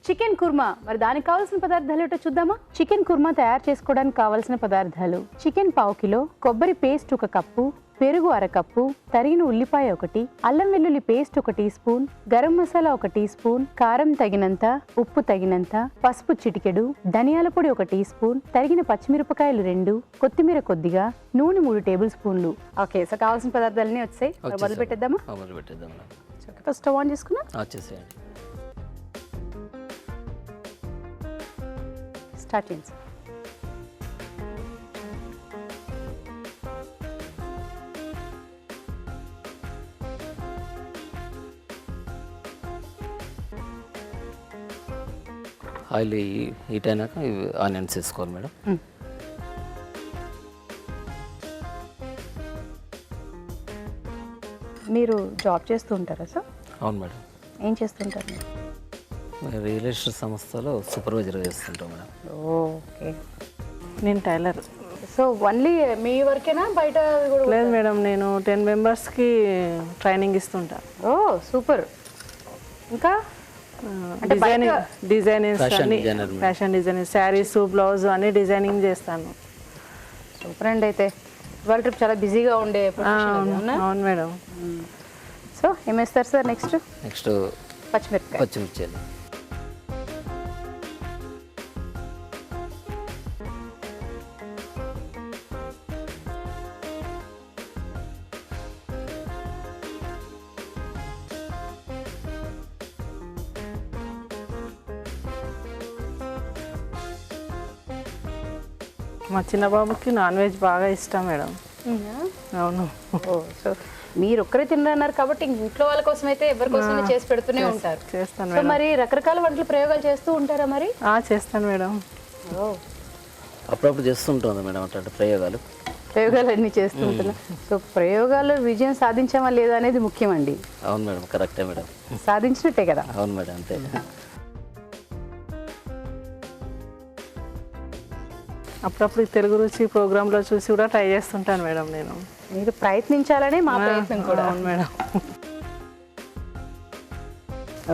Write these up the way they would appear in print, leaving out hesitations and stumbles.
Chicken kurma. మరి దానికి కావాల్సిన పదార్థాలు ఏంటో చూద్దామా? చికెన్ కుర్మా తయారు చేసుకోవడానికి కావాల్సిన పదార్థాలు: చికెన్ 1/2 కిలో, కొబ్బరి పేస్ట్ 1 కప్పు, పెరుగు 1/2 కప్పు, తరిగిన ఉల్లిపాయ 1, అల్లం వెల్లుల్లి paste 1 teaspoon, garam masala 1 teaspoon, కారం తగినంత, ఉప్పు తగినంత, పసుపు చిటికెడు, ధనియాల పొడి 1 టీ స్పూన్, తరిగిన పచ్చిమిరపకాయలు 2, కొత్తిమీర కొద్దిగా, నూనె 3 టేబుల్ స్పూన్లు. ఓకే, సో కావాల్సిన పదార్థాలన్నీ వచ్చాయి. మొదలు పెట్టేద్దామా? ఫస్ట్ స్టవ్ ఆన్ చేసుకున్నా స్టార్ట్ చేయండి. ఆయిల్ హీట్ అయినాక ఆనియన్స్ వేసుకోవాలి మేడం. మీరు జాబ్ చేస్తూ ఉంటారా సార్? అవును మేడం. ఏం చేస్తుంటారు మీరు? రియల్ ఎస్టేట్ సంస్థలో సూపర్వైజర్గా చేస్తుంటాం మేడం. ఓకే, నేను టైలర్. సో ఓన్లీ మీ వర్కేనా బయట కూడా? లేదు మేడం, నేను 10 మెంబర్స్కి ట్రైనింగ్ ఇస్తుంటా. ఓ సూపర్. ఇంకా designing fashion designing, saris, blouse అన్ని డిజైనింగ్ చేస్తాను. సూపర్ అండి. అయితే ఇవాళ ట్రిప్ చాలా బిజీగా ఉండే. అవును మేడం. సో ఏమేస్తారు సార్? నెక్స్ట్ పచ్చిమిర్చి. మా చిన్న బాబుకి నాన్ వెజ్ బాగా ఇష్టం మేడం. అవును. సో మీరు ఒక్కరే తిన్నారు కాబట్టి ఇంట్లో వాళ్ళ కోసం అయితే ఎవరి కోసం చేసి పెడుతూనే ఉంటారు. చేస్తాను సో మరి రకరకాల వంటలు ప్రయోగాలు చేస్తూ ఉంటారా మరి? చేస్తాను మేడం. అప్పుడప్పుడు చేస్తుంటుంది మేడం అట్లాంటి ప్రయోగాలు అన్నీ చేస్తూ ఉంటున్నా. సో ప్రయోగాలు విజయం సాధించామా లేదా అనేది ముఖ్యమండి. అవును మేడం, కరెక్టే మేడం. సాధించినట్టే కదా? అవును మేడం, అంతే. అప్పుడప్పుడు తెలుగు రుచి ప్రోగ్రాంలో చూసి కూడా ట్రై చేస్తుంటాను మేడం. నేను మీరు ప్రయత్నించాలనే మా ప్రయత్నం కూడా. అవును మేడం.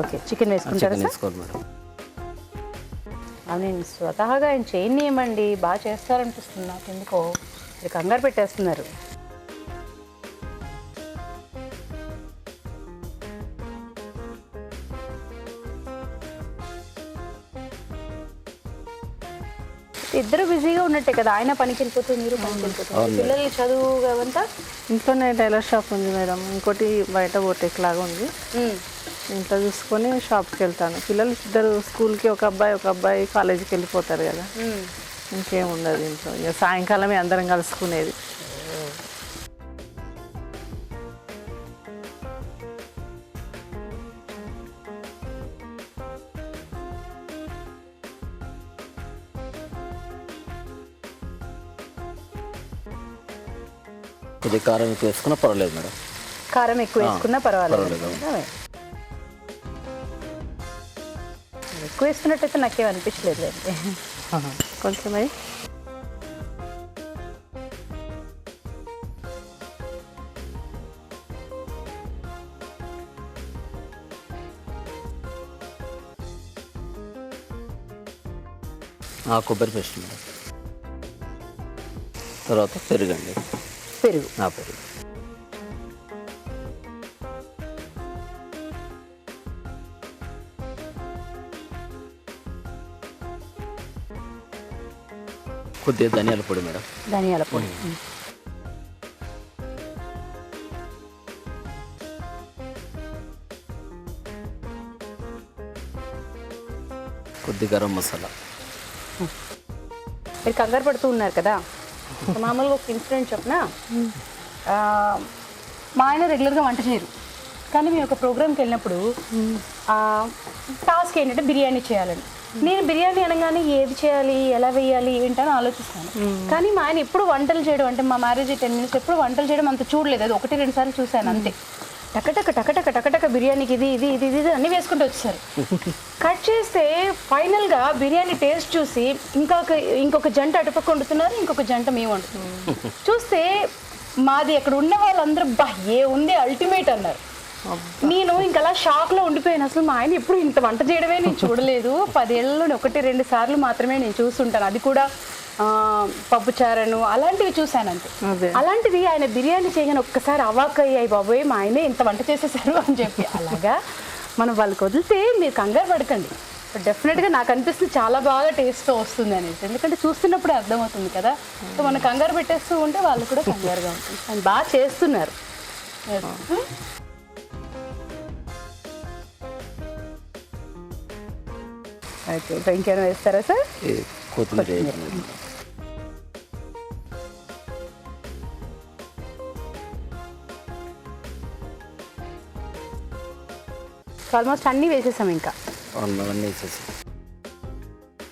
ఓకే, చికెన్ వేసుకుంటారా? వేసుకోవాలి మేడం. నేను స్వతహాగా ఆయన చేయనియమండి, బాగా చేస్తారనిపిస్తుంది నాకు. ఎందుకో మీరు కంగారు పెట్టేస్తున్నారు. ఇద్దరు బిజీగా ఉన్నట్టే కదా, ఆయన పనికి వెళ్ళిపోతూ మీరు పనికి వెళ్ళిపోతారు. పిల్లలు చదువు అవంతా ఇంట్లోనే టైలర్ షాప్ ఉంది మేడం. ఇంకోటి బయట బొటెక్ లాగా ఉంది. ఇంట్లో చూసుకొని షాప్కి వెళ్తాను. పిల్లలు ఇద్దరు స్కూల్కి, ఒక అబ్బాయి కాలేజీకి వెళ్ళిపోతారు కదా, ఇంకేం ఉండదు ఇంట్లో. ఇక సాయంకాలమే అందరం కలుసుకునేది. కొద్దిగా కారం ఎక్కువ వేసుకున్నా పర్వాలేదు మేడం. కారం ఎక్కువ వేసుకున్నా పర్వాలేదు. ఎక్కువ వేసుకున్నట్టయితే నాకేం అనిపించలేదు అండి. కొంచెమే కొబ్బరి పేస్ట్ మేడం. తర్వాత పెరుగండి. పెరుగు. కొద్దిగా ధనియాల పొడి మేడం. ధనియాల పొడి. కొద్దిగా గరం మసాలా. మీరు కంగారు పడుతూ ఉన్నారు కదా, మామూలుగా ఒక ఇన్సిడెంట్ చెప్పనా. మా ఆయన రెగ్యులర్గా వంట చేయరు, కానీ మేము ఒక ప్రోగ్రామ్కి వెళ్ళినప్పుడు టాస్క్ ఏంటంటే బిర్యానీ చేయాలని. నేను బిర్యానీ అనగానే ఏది చేయాలి, ఎలా వేయాలి, ఏంటని ఆలోచిస్తాను. కానీ మా ఆయన ఎప్పుడు వంటలు చేయడం, అంటే మా మ్యారేజ్ 10 minutes ఎప్పుడు వంటలు చేయడం అంత చూడలేదు. అది 1-2 సార్లు చూశాను అంతే. టకటక బిర్యానీకి ఇది ఇది ఇది ఇది అన్నీ వేసుకుంటూ వచ్చేసారు. కట్ చేస్తే ఫైనల్గా బిర్యానీ టేస్ట్ చూసి ఇంకొక జంట అటుపక్క వండుతున్నారు, ఇంకొక జంట మేము వండుతున్నాం. చూస్తే మాది అక్కడ ఉన్న వాళ్ళందరూ ఏ ఉంది అల్టిమేట్ అన్నారు. నేను ఇంకా అలా షాక్లో ఉండిపోయాను. అసలు మా ఆయన ఎప్పుడు ఇంత వంట చేయడమే నేను చూడలేదు. 10 ఏళ్ళలో 1-2 సార్లు మాత్రమే నేను చూస్తుంటాను, అది కూడా పప్పుచారను అలాంటివి చూశాను అంతే. అలాంటిది ఆయన బిర్యానీ చేయగానే ఒక్కసారి అవాక్ అయ్యాయి, బాబోయ్ మా ఆయనే ఇంత వంట చేసేసారు అని చెప్పి. అలాగా మనం వాళ్ళకి వదిలితే మీరు కంగారు పడకండి, డెఫినెట్గా నాకు అనిపిస్తుంది చాలా బాగా టేస్ట్ వస్తుంది అనేసి. ఎందుకంటే చూస్తున్నప్పుడే అర్థమవుతుంది కదా. సో మనం కంగారు పెట్టేస్తూ ఉంటే వాళ్ళు కూడా కంగారుగా ఉంటుంది. ఆయన బాగా చేస్తున్నారు. ఓకే, ఇంకా ఇంకేమైనా వేస్తారా సార్? కొత్తిమీర. ఆల్మోస్ట్ అన్నీ వేసేసాం ఇంకా. అన్నీ వేసేసి.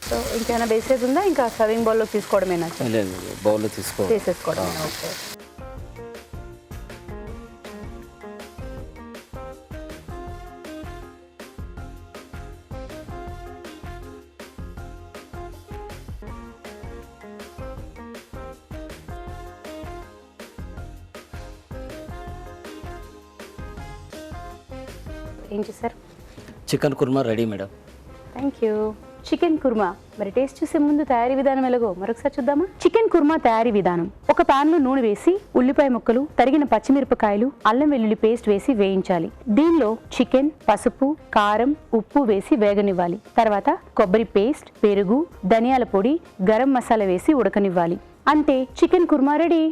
సో ఇంకేమైనా వేసేది ఉందా? ఇంకా సర్వింగ్ బౌల్లో తీసుకోవడమేనా? లేదు, బౌల్లో తీసేసుకోవడం. ఓకే. ఏం చేశారు? Chicken kurma ready madam. Thank you. Chicken kurma మరి టేస్ట్ చూసే ముందు తయారీ విధానం ఎలాగో మరొకసారి చూద్దామా? చికెన్ కుర్మా తయారీ విధానం: ఒక ప్యాన్లో నూనె వేసి ఉల్లిపాయ ముక్కలు, తరిగిన పచ్చిమిరపకాయలు, అల్లం వెల్లుల్లి పేస్ట్ వేసి వేయించాలి. దీనిలో చికెన్, పసుపు, కారం, ఉప్పు వేసి వేగనివ్వాలి. తర్వాత కొబ్బరి పేస్ట్, పెరుగు, ధనియాల పొడి, గరం మసాలా వేసి ఉడకనివ్వాలి. అంతే, చికెన్ కుర్మా రెడీ.